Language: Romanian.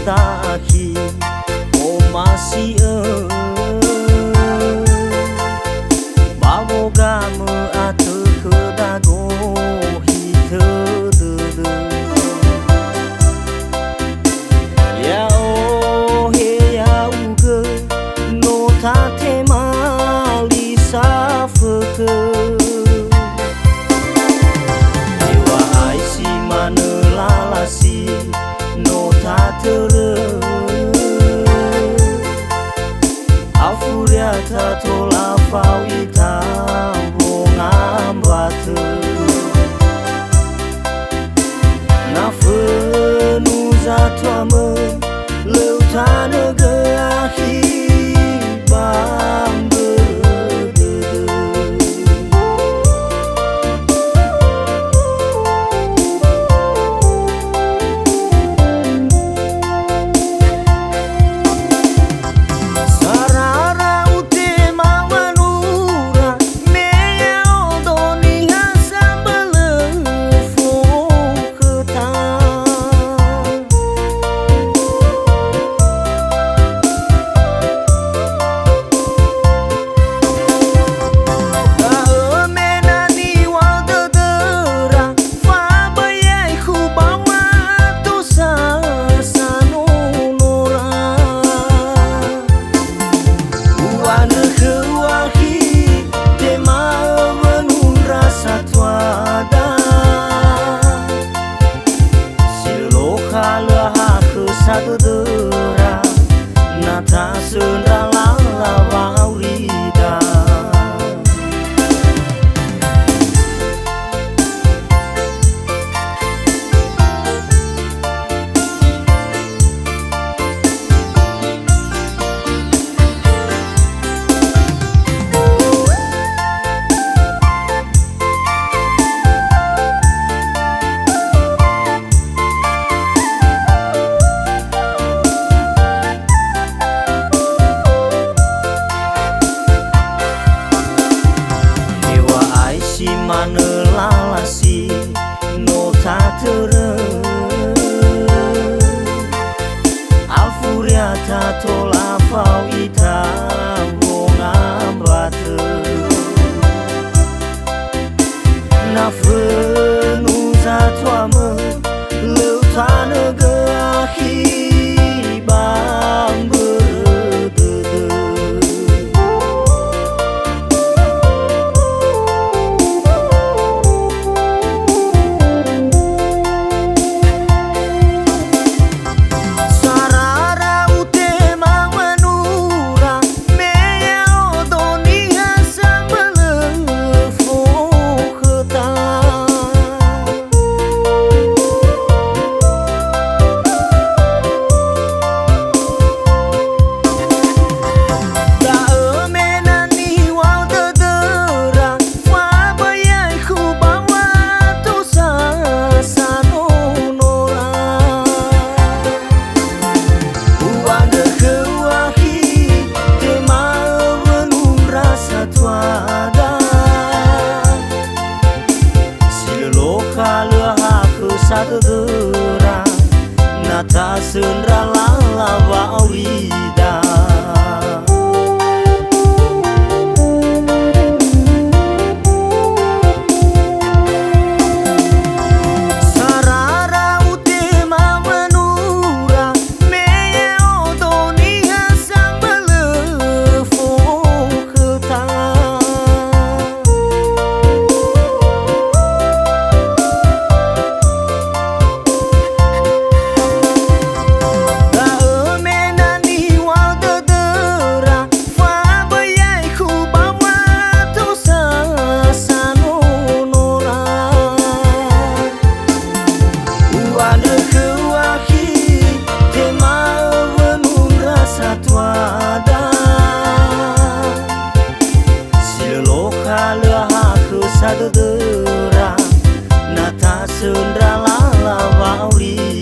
tahi o masih baboga me atu kedago hite ya o he ya uge no tate mali safeke dewa ai si mana lalasi no tatere afuria tatola fawita bongam batu na fenu zatwame leutane geahi bang sadudura nata sundra lala waurida mana lalasi no tatere afuria tatola fawita bongam batu na fenu zatwame leutane geahi bang sadudura nata sundra lala waurida sarara utema menura meye odoni hasang belefo ketang sadudura nata sundra lala wauri